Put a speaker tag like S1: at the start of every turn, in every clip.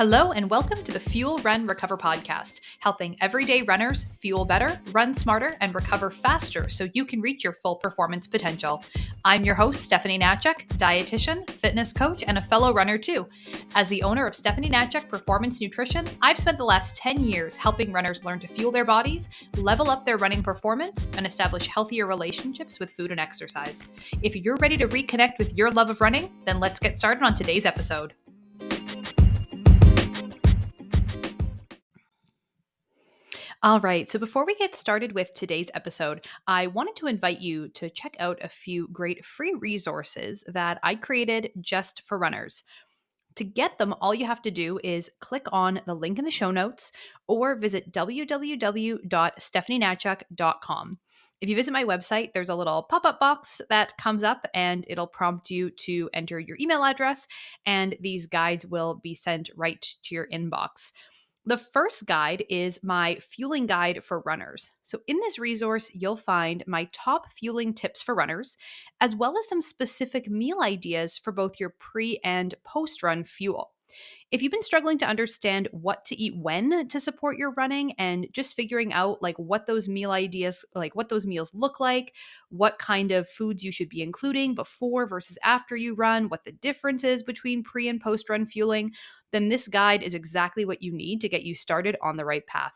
S1: Hello, and welcome to the Fuel, Run, Recover podcast, helping everyday runners fuel better, run smarter, and recover faster so you can reach your full performance potential. I'm your host, Stephanie Natchuk, dietitian, fitness coach, and a fellow runner too. As the owner of Stephanie Natchuk Performance Nutrition, I've spent the last 10 years helping runners learn to fuel their bodies, level up their running performance, and establish healthier relationships with food and exercise. If you're ready to reconnect with your love of running, then let's get started on today's episode. All right, so before we get started with today's episode, I wanted to invite you to check out a few great free resources that I created just for runners. To get them, all you have to do is click on the link in the show notes or visit www.stephanienatchuk.com. If you visit my website, there's a little pop-up box that comes up and it'll prompt you to enter your email address, and these guides will be sent right to your inbox. The first guide is my fueling guide for runners. So, in this resource, you'll find my top fueling tips for runners, as well as some specific meal ideas for both your pre and post run fuel. If you've been struggling to understand what to eat when to support your running and just figuring out what those meal ideas, what those meals look like, what kind of foods you should be including before versus after you run, what the difference is between pre and post run fueling, then this guide is exactly what you need to get you started on the right path.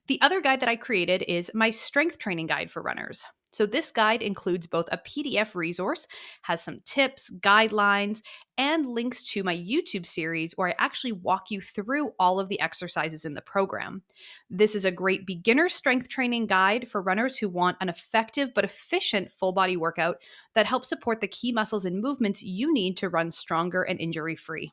S1: The other guide that I created is my strength training guide for runners. So this guide includes both a PDF resource, has some tips, guidelines, and links to my YouTube series where I actually walk you through all of the exercises in the program. This is a great beginner strength training guide for runners who want an effective but efficient full body workout that helps support the key muscles and movements you need to run stronger and injury-free.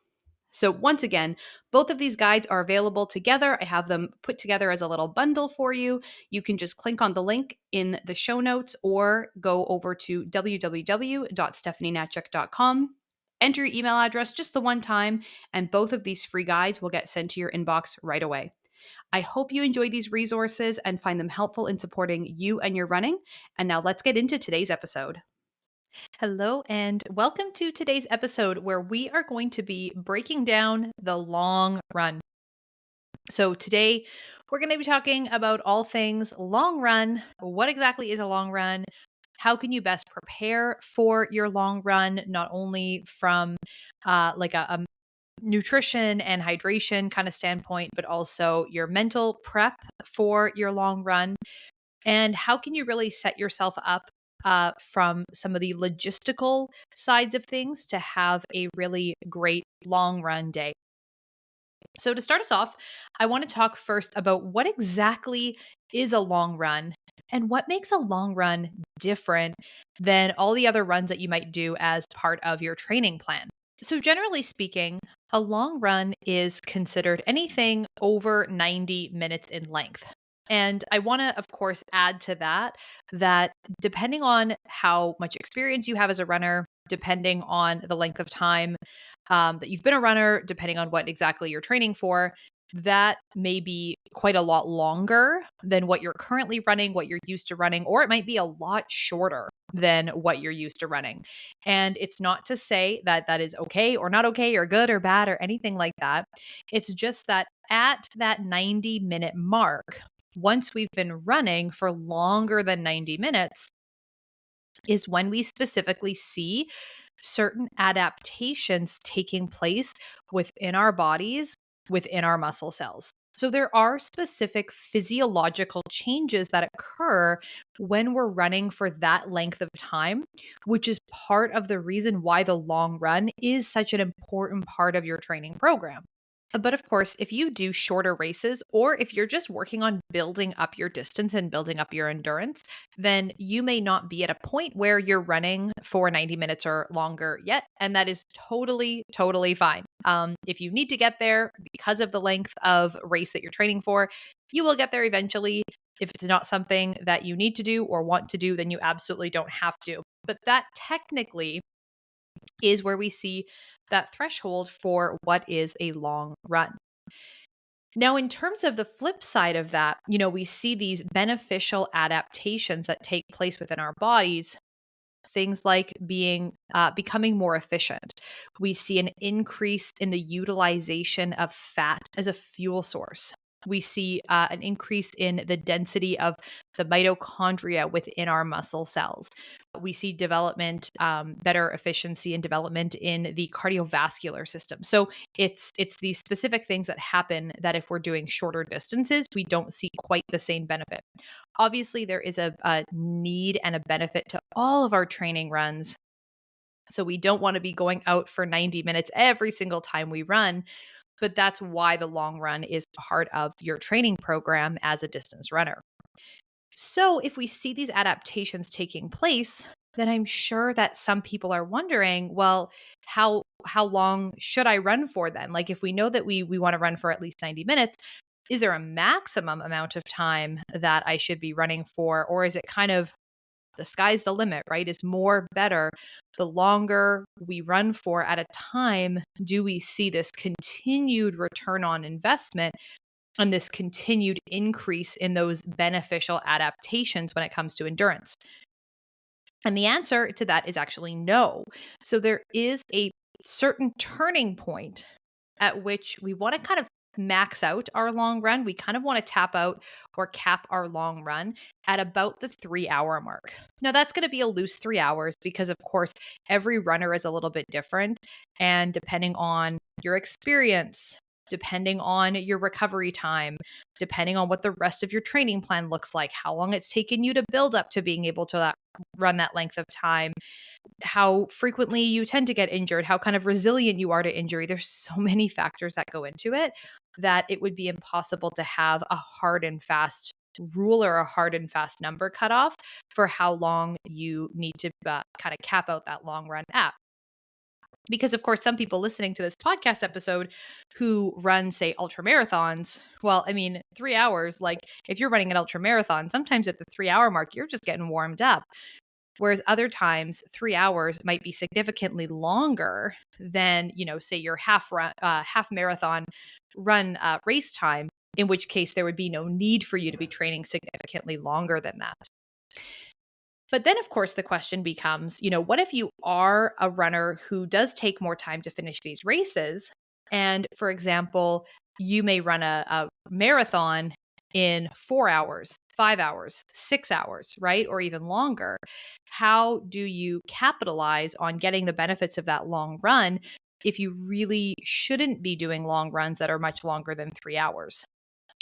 S1: So once again, both of these guides are available together. I have them put together as a little bundle for you. You can just click on the link in the show notes or go over to www.stephanienatchuk.com. Enter your email address just the one time, and both of these free guides will get sent to your inbox right away. I hope you enjoy these resources and find them helpful in supporting you and your running. And now let's get into today's episode. Hello, and welcome to today's episode where we are going to be breaking down the long run. So, today we're going to be talking about all things long run. What exactly is a long run? How can you best prepare for your long run, not only from a nutrition and hydration kind of standpoint, but also your mental prep for your long run? And how can you really set yourself up from some of the logistical sides of things to have a really great long run day? So, to start us off, I want to talk first about what exactly is a long run and what makes a long run different than all the other runs that you might do as part of your training plan. So, generally speaking, a long run is considered anything over 90 minutes in length. And I want to, of course, add to that depending on how much experience you have as a runner, depending on the length of time that you've been a runner, depending on what exactly you're training for, that may be quite a lot longer than what you're currently running, what you're used to running, or it might be a lot shorter than what you're used to running. And it's not to say that that is okay or not okay or good or bad or anything like that. It's just that at that 90-minute mark, once we've been running for longer than 90 minutes, is when we specifically see certain adaptations taking place within our bodies, within our muscle cells. So, there are specific physiological changes that occur when we're running for that length of time, which is part of the reason why the long run is such an important part of your training program. But of course, if you do shorter races or if you're just working on building up your distance and building up your endurance, then you may not be at a point where you're running for 90 minutes or longer yet. And that is totally, totally fine. If you need to get there because of the length of race that you're training for, you will get there eventually. If it's not something that you need to do or want to do, then you absolutely don't have to. But that technically is where we see that threshold for what is a long run. Now, in terms of the flip side of that, we see these beneficial adaptations that take place within our bodies things like becoming more efficient. We see an increase in the utilization of fat as a fuel source. We see an increase in the density of the mitochondria within our muscle cells. We see development, better efficiency and development in the cardiovascular system. So it's these specific things that happen that if we're doing shorter distances, we don't see quite the same benefit. Obviously, there is a need and a benefit to all of our training runs. So we don't want to be going out for 90 minutes every single time we run, but that's why the long run is part of your training program as a distance runner. So if we see these adaptations taking place, then I'm sure that some people are wondering, well, how long should I run for then? Like if we know that we want to run for at least 90 minutes, is there a maximum amount of time that I should be running for? Or is it kind of the sky's the limit, right? Is more better? The longer we run for at a time, do we see this continued return on investment and this continued increase in those beneficial adaptations when it comes to endurance? And the answer to that is actually no. So there is a certain turning point at which we want to kind of max out our long run. We kind of want to tap out or cap our long run at about the 3 hour mark. Now, that's going to be a loose 3 hours because, of course, every runner is a little bit different. And depending on your experience, depending on your recovery time, depending on what the rest of your training plan looks like, how long it's taken you to build up to being able to run that length of time, how frequently you tend to get injured, how kind of resilient you are to injury. There's so many factors that go into it that it would be impossible to have a hard and fast rule or a hard and fast number cut off for how long you need to kind of cap out that long run at. Because, of course, some people listening to this podcast episode who run, say, ultra marathons, well, I mean, 3 hours, like if you're running an ultra marathon, sometimes at the 3 hour mark, you're just getting warmed up. Whereas other times, 3 hours might be significantly longer than, say your half marathon run race time, in which case there would be no need for you to be training significantly longer than that. But then, of course, the question becomes, what if you are a runner who does take more time to finish these races? And for example, you may run a marathon in 4 hours, 5 hours, 6 hours, right? Or even longer. How do you capitalize on getting the benefits of that long run if you really shouldn't be doing long runs that are much longer than 3 hours?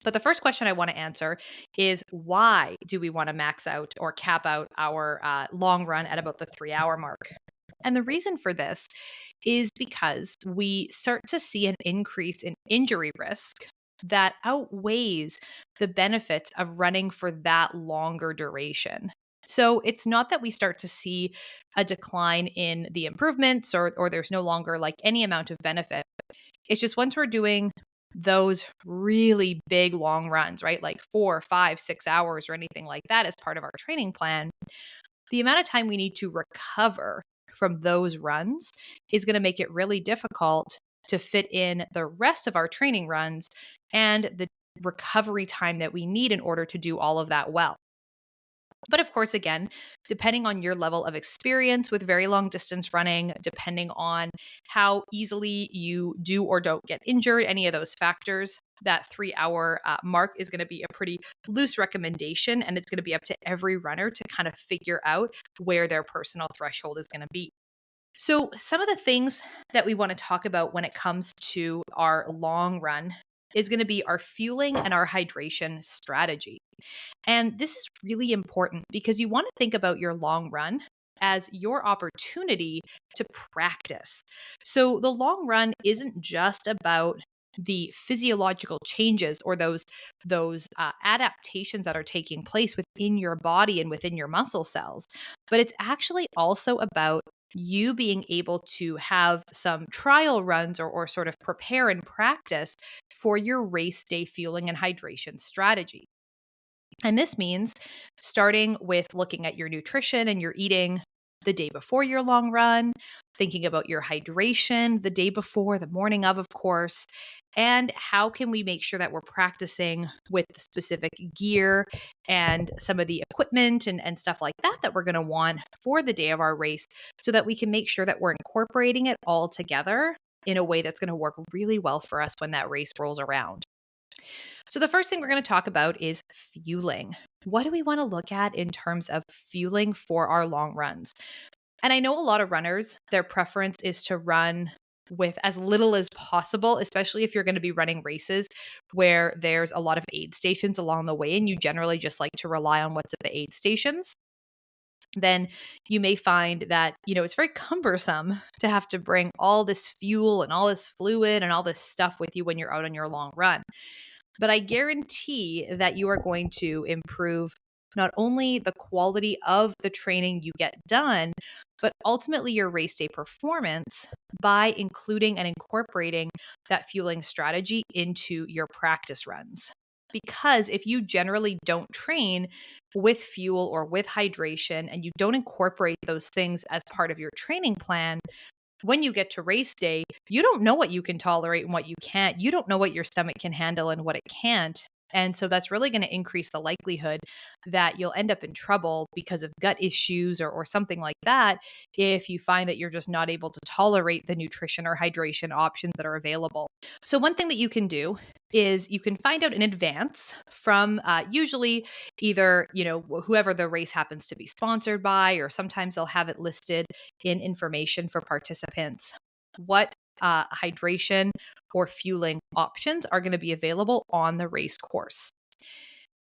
S1: But the first question I want to answer is, why do we want to max out or cap out our long run at about the 3 hour mark? And the reason for this is because we start to see an increase in injury risk that outweighs the benefits of running for that longer duration. So it's not that we start to see a decline in the improvements or there's no longer like any amount of benefit. It's just once we're doing those really big long runs, right? Like 4, 5, 6 hours or anything like that as part of our training plan, the amount of time we need to recover from those runs is going to make it really difficult to fit in the rest of our training runs and the recovery time that we need in order to do all of that well. But of course, again, depending on your level of experience with very long distance running, depending on how easily you do or don't get injured, any of those factors, that 3 hour mark is going to be a pretty loose recommendation. And it's going to be up to every runner to kind of figure out where their personal threshold is going to be. So, some of the things that we want to talk about when it comes to our long run is going to be our fueling and our hydration strategy. And this is really important because you want to think about your long run as your opportunity to practice. So the long run isn't just about the physiological changes or those adaptations that are taking place within your body and within your muscle cells, but it's actually also about you being able to have some trial runs or sort of prepare and practice for your race day fueling and hydration strategy. And this means starting with looking at your nutrition and your eating the day before your long run, thinking about your hydration the day before, the morning of course, And how can we make sure that we're practicing with the specific gear and some of the equipment and stuff like that we're going to want for the day of our race so that we can make sure that we're incorporating it all together in a way that's going to work really well for us when that race rolls around. So, the first thing we're going to talk about is fueling. What do we want to look at in terms of fueling for our long runs? And I know a lot of runners, their preference is to run with as little as possible, especially if you're going to be running races where there's a lot of aid stations along the way and you generally just like to rely on what's at the aid stations. Then you may find that, it's very cumbersome to have to bring all this fuel and all this fluid and all this stuff with you when you're out on your long run. But I guarantee that you are going to improve not only the quality of the training you get done, but ultimately your race day performance by including and incorporating that fueling strategy into your practice runs. Because if you generally don't train with fuel or with hydration and you don't incorporate those things as part of your training plan, when you get to race day, you don't know what you can tolerate and what you can't. You don't know what your stomach can handle and what it can't. And so that's really going to increase the likelihood that you'll end up in trouble because of gut issues or something like that if you find that you're just not able to tolerate the nutrition or hydration options that are available. So, one thing that you can do is you can find out in advance from usually either, whoever the race happens to be sponsored by, or sometimes they'll have it listed in information for participants. What hydration or fueling options are going to be available on the race course.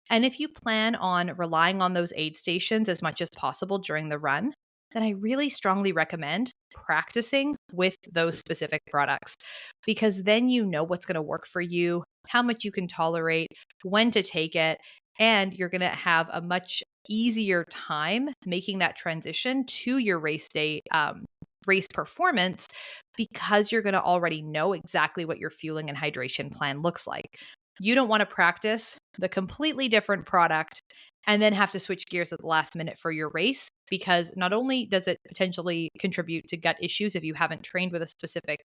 S1: And if you plan on relying on those aid stations as much as possible during the run, then I really strongly recommend practicing with those specific products because then you know what's going to work for you, how much you can tolerate, when to take it, and you're going to have a much easier time making that transition to your race day race performance because you're going to already know exactly what your fueling and hydration plan looks like. You don't want to practice the completely different product and then have to switch gears at the last minute for your race because not only does it potentially contribute to gut issues if you haven't trained with a specific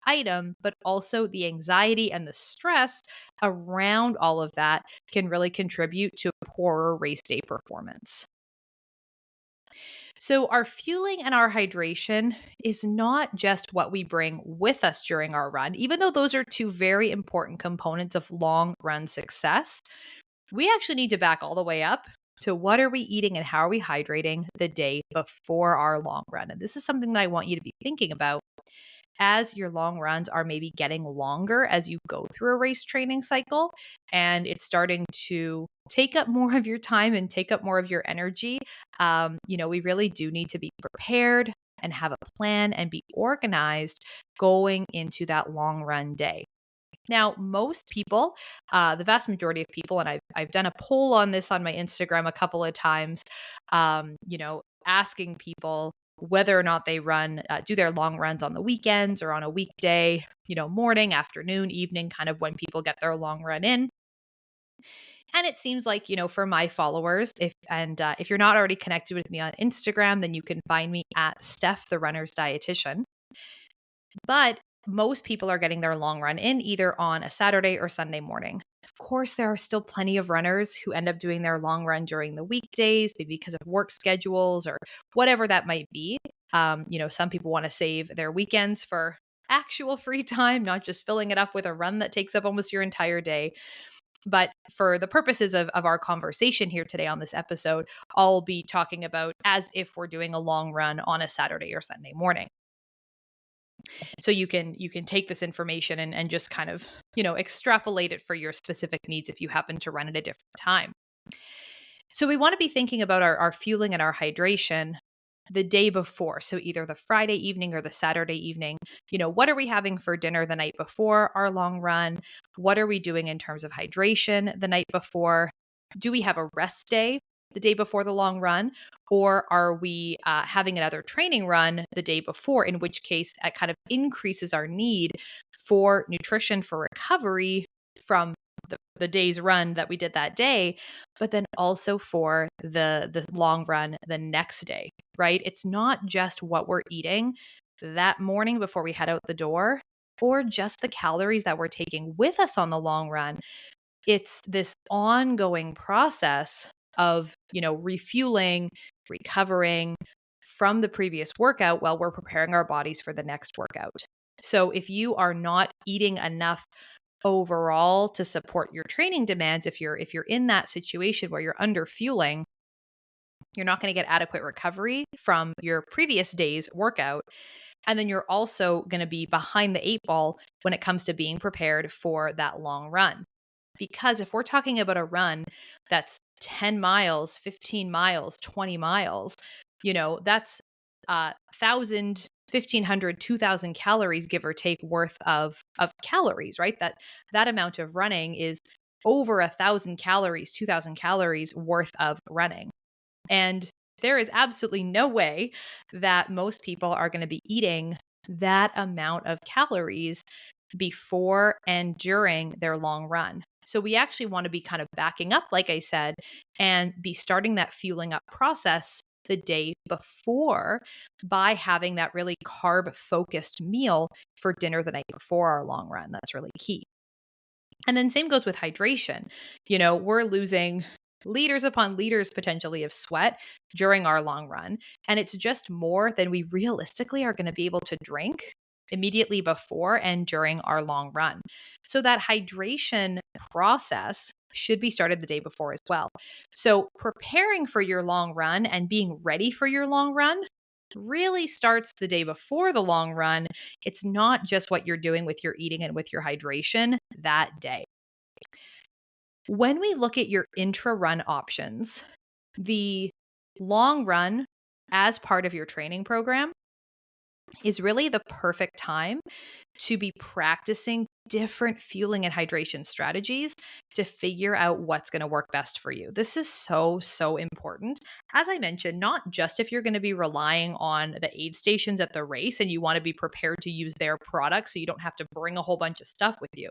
S1: item, but also the anxiety and the stress around all of that can really contribute to poorer race day performance. So, our fueling and our hydration is not just what we bring with us during our run, even though those are two very important components of long run success. We actually need to back all the way up to what are we eating and how are we hydrating the day before our long run. And this is something that I want you to be thinking about as your long runs are maybe getting longer as you go through a race training cycle and it's starting to take up more of your time and take up more of your energy. We really do need to be prepared and have a plan and be organized going into that long run day. Now, most people, the vast majority of people, and I've done a poll on this on my Instagram a couple of times, asking people whether or not they do their long runs on the weekends or on a weekday, morning, afternoon, evening, kind of when people get their long run in. And it seems like, for my followers, if you're not already connected with me on Instagram, then you can find me at Steph, the runner's dietitian. But most people are getting their long run in either on a Saturday or Sunday morning. Of course, there are still plenty of runners who end up doing their long run during the weekdays, maybe because of work schedules or whatever that might be. Some people want to save their weekends for actual free time, not just filling it up with a run that takes up almost your entire day. But for the purposes of our conversation here today on this episode, I'll be talking about as if we're doing a long run on a Saturday or Sunday morning. So you can take this information and just kind of, extrapolate it for your specific needs if you happen to run at a different time. So we want to be thinking about our fueling and our hydration the day before. So either the Friday evening or the Saturday evening, what are we having for dinner the night before our long run? What are we doing in terms of hydration the night before? Do we have a rest day the day before the long run? Or are we having another training run the day before, in which case it kind of increases our need for nutrition for recovery from the day's run that we did that day, but then also for the long run the next day, right? It's not just what we're eating that morning before we head out the door. or just the calories that we're taking with us on the long run. It's this ongoing process of, refueling, recovering from the previous workout while we're preparing our bodies for the next workout. So if you are not eating enough overall to support your training demands, if you're in that situation where you're under fueling, you're not going to get adequate recovery from your previous day's workout. And then you're also going to be behind the eight ball when it comes to being prepared for that long run. Because if we're talking about a run that's 10 miles, 15 miles, 20 miles, that's 1,000, 1,500, 2,000 calories, give or take, worth of calories, right? That amount of running is over 1,000 calories, 2,000 calories worth of running. And there is absolutely no way that most people are going to be eating that amount of calories before and during their long run. So we actually want to be kind of backing up, like I said, and be starting that fueling up process the day before by having that really carb focused meal for dinner the night before our long run. That's really key. And then same goes with hydration. We're losing liters upon liters potentially of sweat during our long run. And it's just more than we realistically are going to be able to drink immediately before and during our long run. So that hydration process should be started the day before as well. So preparing for your long run and being ready for your long run really starts the day before the long run. It's not just what you're doing with your eating and with your hydration that day. When we look at your intra-run options, the long run as part of your training program is really the perfect time to be practicing different fueling and hydration strategies to figure out what's going to work best for you. This is so, so important. As I mentioned, not just if you're going to be relying on the aid stations at the race and you want to be prepared to use their products so you don't have to bring a whole bunch of stuff with you,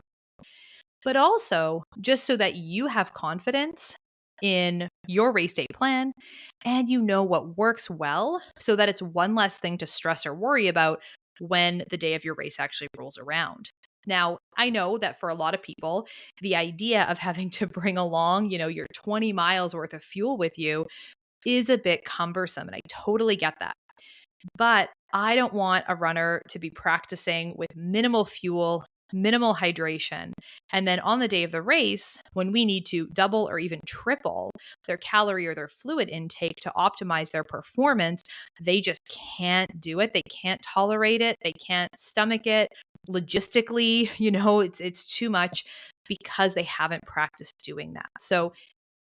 S1: but also just so that you have confidence in your race day plan and you know what works well so that it's one less thing to stress or worry about when the day of your race actually rolls around. Now, I know that for a lot of people, the idea of having to bring along, your 20 miles worth of fuel with you is a bit cumbersome, and I totally get that. But I don't want a runner to be practicing with minimal fuel, minimal hydration. And then on the day of the race, when we need to double or even triple their calorie or their fluid intake to optimize their performance, they just can't do it. They can't tolerate it. They can't stomach it. Logistically, it's too much because they haven't practiced doing that. So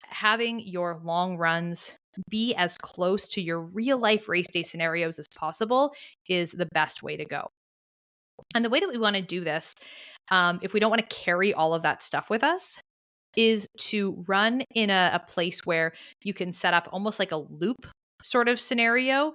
S1: having your long runs be as close to your real life race day scenarios as possible is the best way to go. And the way that we want to do this, if we don't want to carry all of that stuff with us, is to run in a place where you can set up almost like a loop sort of scenario,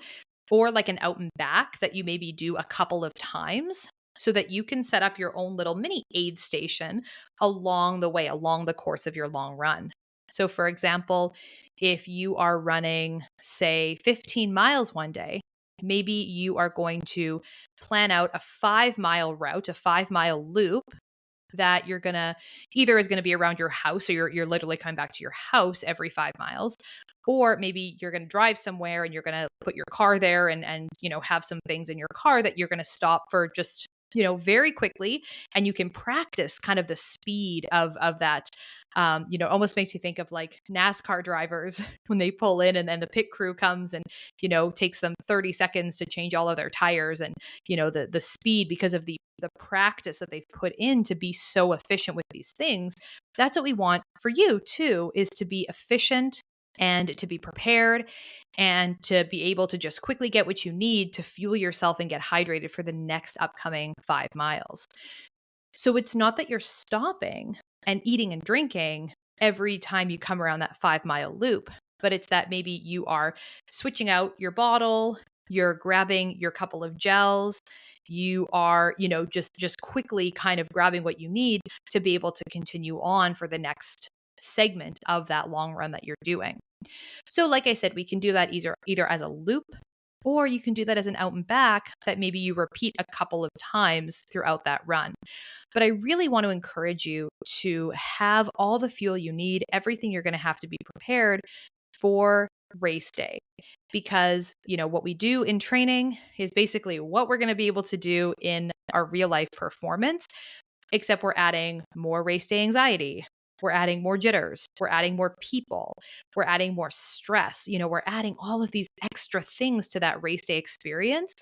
S1: or like an out and back that you maybe do a couple of times so that you can set up your own little mini aid station along the way, along the course of your long run. So, for example, if you are running, say, 15 miles one day, maybe you are going to plan out a 5-mile route, a 5-mile loop that you're gonna either is gonna be around your house, so you're literally coming back to your house every 5 miles, or maybe you're gonna drive somewhere and you're gonna put your car there and have some things in your car that you're gonna stop for just very quickly, and you can practice kind of the speed of that. Almost makes me think of like NASCAR drivers when they pull in and then the pit crew comes and takes them 30 seconds to change all of their tires, and the speed because of the practice that they've put in to be so efficient with these things. That's what we want for you too, is to be efficient and to be prepared and to be able to just quickly get what you need to fuel yourself and get hydrated for the next upcoming 5 miles. So it's not that you're stopping and eating and drinking every time you come around that 5-mile loop, but it's that maybe you are switching out your bottle, you're grabbing your couple of gels, you are, just quickly kind of grabbing what you need to be able to continue on for the next segment of that long run that you're doing. So like I said, we can do that either as a loop Or you can do that as an out and back that maybe you repeat a couple of times throughout that run. But I really want to encourage you to have all the fuel you need, everything you're going to have to be prepared for race day. Because, what we do in training is basically what we're going to be able to do in our real life performance, except we're adding more race day anxiety. We're adding more jitters. We're adding more people. We're adding more stress. We're adding all of these extra things to that race day experience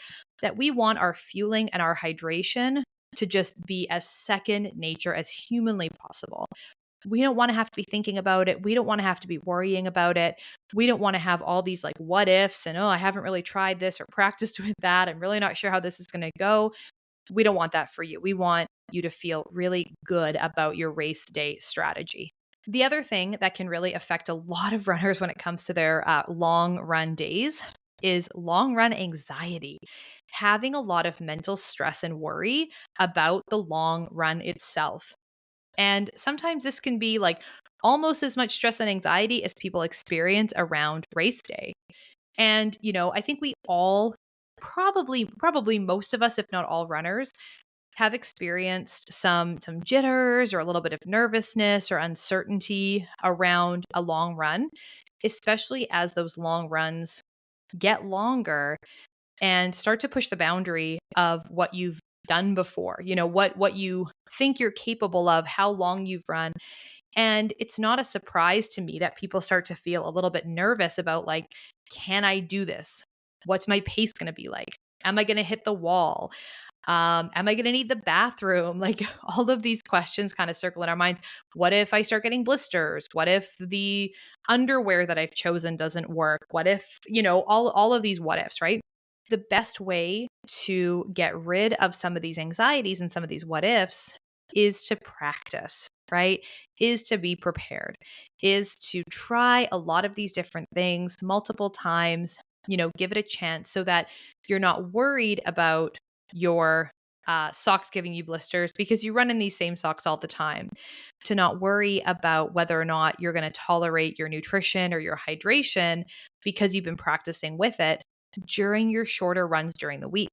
S1: that we want our fueling and our hydration to just be as second nature as humanly possible. We don't want to have to be thinking about it. We don't want to have to be worrying about it. We don't want to have all these like what ifs and, oh, I haven't really tried this or practiced with that. I'm really not sure how this is going to go. We don't want that for you. We want you to feel really good about your race day strategy. The other thing that can really affect a lot of runners when it comes to their long run days is long run anxiety. Having a lot of mental stress and worry about the long run itself. And sometimes this can be like almost as much stress and anxiety as people experience around race day. And, I think we all probably most of us, if not all runners, have experienced some jitters or a little bit of nervousness or uncertainty around a long run, especially as those long runs get longer and start to push the boundary of what you've done before, what you think you're capable of, how long you've run. And it's not a surprise to me that people start to feel a little bit nervous about like, can I do this? What's my pace going to be like? Am I going to hit the wall? Am I going to need the bathroom? Like all of these questions kind of circle in our minds. What if I start getting blisters? What if the underwear that I've chosen doesn't work? What if, all of these what ifs, right? The best way to get rid of some of these anxieties and some of these what ifs is to practice, right? Is to be prepared, is to try a lot of these different things multiple times, give it a chance so that you're not worried about your socks giving you blisters because you run in these same socks all the time, to not worry about whether or not you're going to tolerate your nutrition or your hydration because you've been practicing with it during your shorter runs during the week.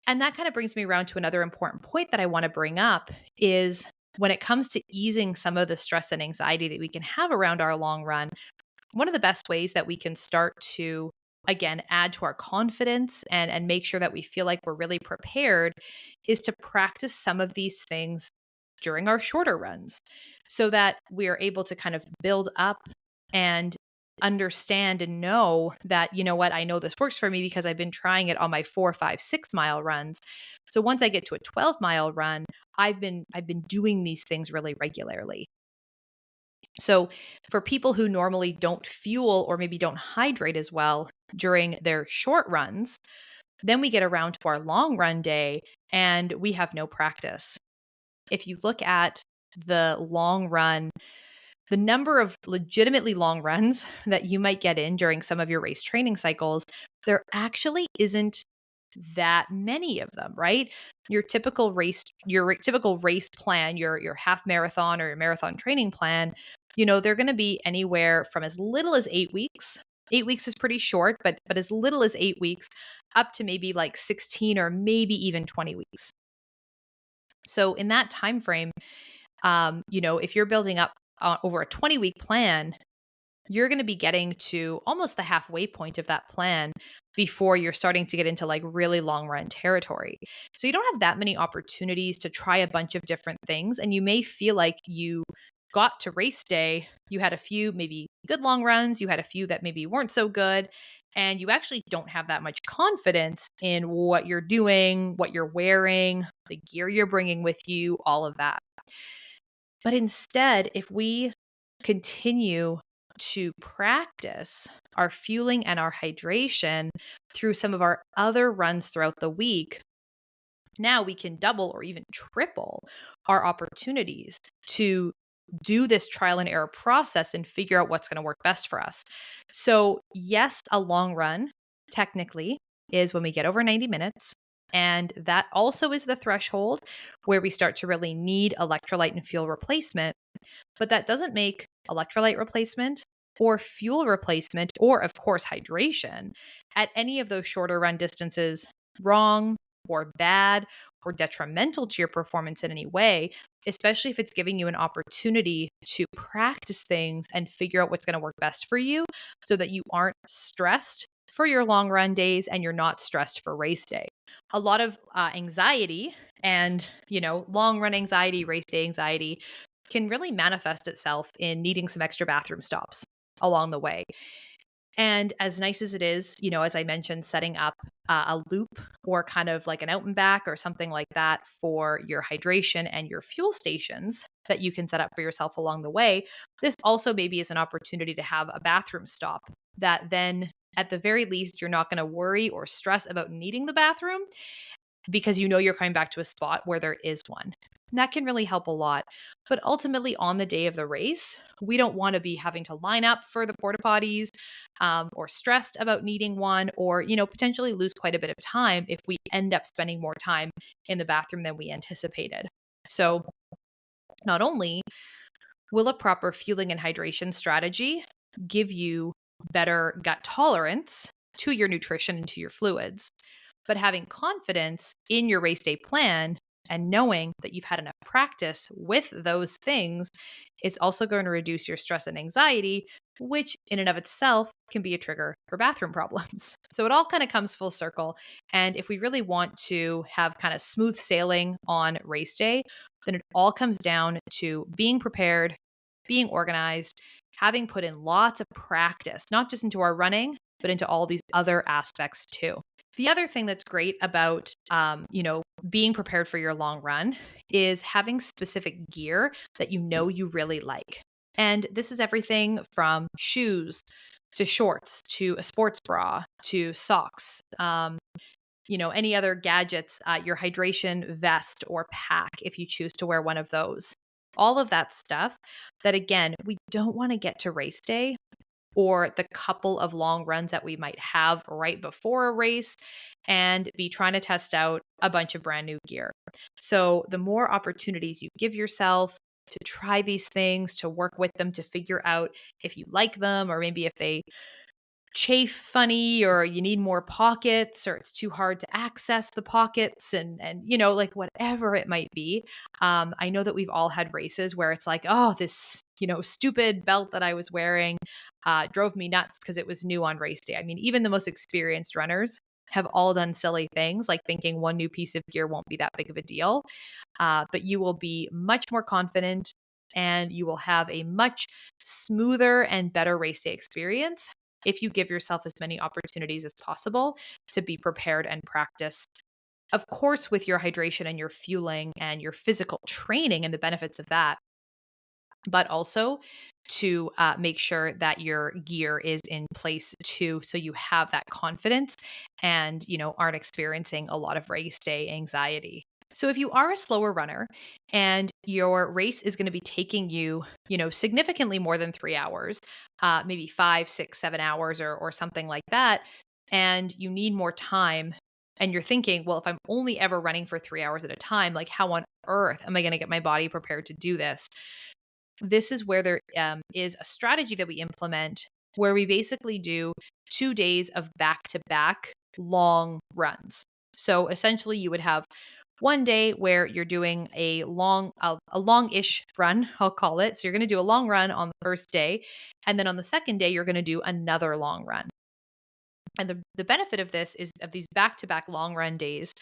S1: And that kind of brings me around to another important point that I want to bring up is when it comes to easing some of the stress and anxiety that we can have around our long run, one of the best ways that we can start to, again, add to our confidence and make sure that we feel like we're really prepared is to practice some of these things during our shorter runs so that we are able to kind of build up and understand and know that, I know this works for me because I've been trying it on my 4, 5, 6 mile runs. So once I get to a 12-mile run, I've been doing these things really regularly. So for people who normally don't fuel or maybe don't hydrate as well during their short runs, then we get around to our long run day and we have no practice. If you look at the long run, the number of legitimately long runs that you might get in during some of your race training cycles, there actually isn't that many of them, right? Your typical race plan, your half marathon or your marathon training plan, they're going to be anywhere from as little as 8 weeks. 8 weeks is pretty short, but as little as 8 weeks up to maybe like 16 or maybe even 20 weeks. So in that time frame, if you're building up over a 20-week plan, you're going to be getting to almost the halfway point of that plan before you're starting to get into like really long run territory. So you don't have that many opportunities to try a bunch of different things. And you may feel like you got to race day, you had a few maybe good long runs, you had a few that maybe weren't so good, and you actually don't have that much confidence in what you're doing, what you're wearing, the gear you're bringing with you, all of that. But instead, if we continue to practice our fueling and our hydration through some of our other runs throughout the week, now we can double or even triple our opportunities to do this trial and error process and figure out what's going to work best for us. So, yes, a long run technically is when we get over 90 minutes. And that also is the threshold where we start to really need electrolyte and fuel replacement. But that doesn't make electrolyte replacement or fuel replacement, or of course, hydration at any of those shorter run distances wrong or bad or detrimental to your performance in any way, especially if it's giving you an opportunity to practice things and figure out what's going to work best for you so that you aren't stressed for your long run days and you're not stressed for race day. A lot of anxiety and, long run anxiety, race day anxiety can really manifest itself in needing some extra bathroom stops along the way. And as nice as it is, as I mentioned, setting up a loop or kind of like an out and back or something like that for your hydration and your fuel stations that you can set up for yourself along the way, this also maybe is an opportunity to have a bathroom stop that then, at the very least, you're not going to worry or stress about needing the bathroom because you're coming back to a spot where there is one. And that can really help a lot. But ultimately, on the day of the race, we don't want to be having to line up for the porta potties or stressed about needing one or, potentially lose quite a bit of time if we end up spending more time in the bathroom than we anticipated. So, not only will a proper fueling and hydration strategy give you better gut tolerance to your nutrition and to your fluids, but having confidence in your race day plan and knowing that you've had enough practice with those things, it's also going to reduce your stress and anxiety, which in and of itself can be a trigger for bathroom problems. So it all kind of comes full circle. And if we really want to have kind of smooth sailing on race day, then it all comes down to being prepared, being organized, having put in lots of practice, not just into our running, but into all these other aspects too. The other thing that's great about, being prepared for your long run is having specific gear that you really like. And this is everything from shoes to shorts to a sports bra to socks, any other gadgets, your hydration vest or pack if you choose to wear one of those. All of that stuff that, again, we don't want to get to race day or the couple of long runs that we might have right before a race and be trying to test out a bunch of brand new gear. So the more opportunities you give yourself to try these things, to work with them, to figure out if you like them, or maybe if they chafe funny or you need more pockets or it's too hard to access the pockets and like whatever it might be. I know that we've all had races where it's like, oh, this stupid belt that I was wearing drove me nuts because it was new on race day. I mean, even the most experienced runners have all done silly things like thinking one new piece of gear won't be that big of a deal, but you will be much more confident and you will have a much smoother and better race day experience if you give yourself as many opportunities as possible to be prepared and practice. Of course, with your hydration and your fueling and your physical training and the benefits of that, but also to make sure that your gear is in place too, so you have that confidence and, aren't experiencing a lot of race day anxiety. So if you are a slower runner and your race is going to be taking you, significantly more than 3 hours, maybe 5, 6, 7 hours or something like that, and you need more time and you're thinking, well, if I'm only ever running for 3 hours at a time, like how on earth am I going to get my body prepared to do this? This is where there is a strategy that we implement where we basically do 2 days of back-to-back long runs. So essentially you would have one day where you're doing a longish run, I'll call it. So you're going to do a long run on the first day. And then on the second day, you're going to do another long run. And the benefit of this is of these back-to-back long run days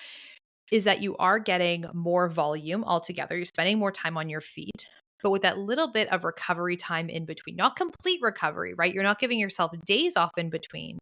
S1: is that you are getting more volume altogether. You're spending more time on your feet, but with that little bit of recovery time in between, not complete recovery, right? You're not giving yourself days off in between,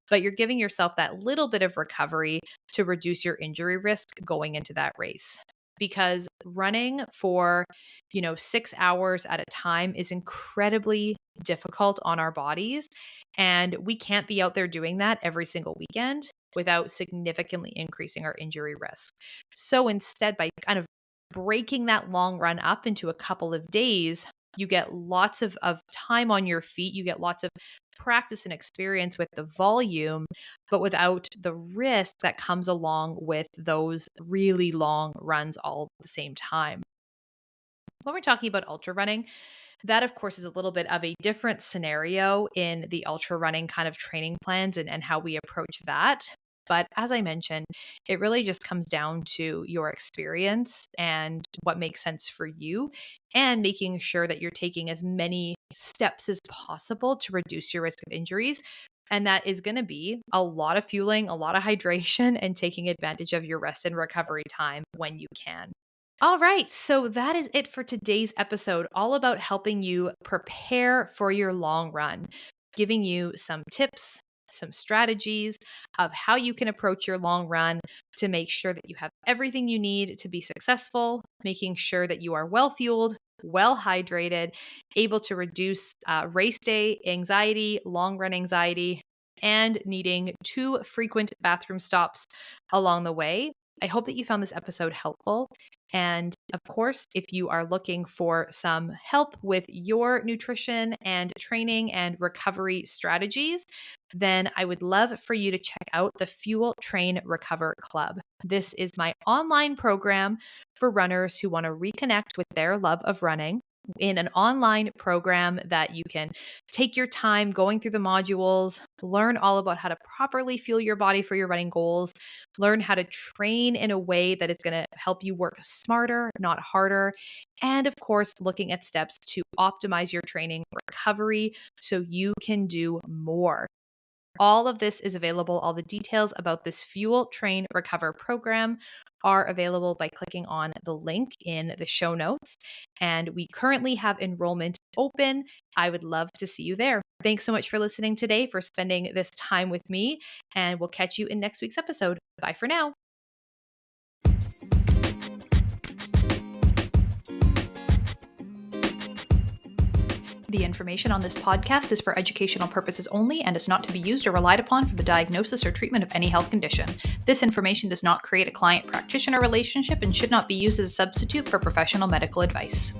S1: but you're giving yourself that little bit of recovery to reduce your injury risk going into that race. Because running for, 6 hours at a time is incredibly difficult on our bodies. And we can't be out there doing that every single weekend without significantly increasing our injury risk. So instead, by kind of breaking that long run up into a couple of days, you get lots of time on your feet. You get lots of practice and experience with the volume, but without the risk that comes along with those really long runs all at the same time. When we're talking about ultra running, that, of course, is a little bit of a different scenario in the ultra running kind of training plans and how we approach that. But as I mentioned, it really just comes down to your experience and what makes sense for you, and making sure that you're taking as many steps as possible to reduce your risk of injuries. And that is going to be a lot of fueling, a lot of hydration, and taking advantage of your rest and recovery time when you can. All right, so that is it for today's episode, all about helping you prepare for your long run, giving you some tips, some strategies of how you can approach your long run to make sure that you have everything you need to be successful, making sure that you are well fueled, well hydrated, able to reduce race day anxiety, long run anxiety, and needing too frequent bathroom stops along the way. I hope that you found this episode helpful. And of course, if you are looking for some help with your nutrition and training and recovery strategies, then I would love for you to check out the Fuel Train Recover Club. This is my online program for runners who want to reconnect with their love of running, in an online program that you can take your time going through the modules, learn all about how to properly fuel your body for your running goals, learn how to train in a way that is going to help you work smarter, not harder, and of course, looking at steps to optimize your training recovery so you can do more. All of this is available. All the details about this Fuel Train Recover program are available by clicking on the link in the show notes. And we currently have enrollment open. I would love to see you there. Thanks so much for listening today, for spending this time with me, and we'll catch you in next week's episode. Bye for now. The information on this podcast is for educational purposes only and is not to be used or relied upon for the diagnosis or treatment of any health condition. This information does not create a client-practitioner relationship and should not be used as a substitute for professional medical advice.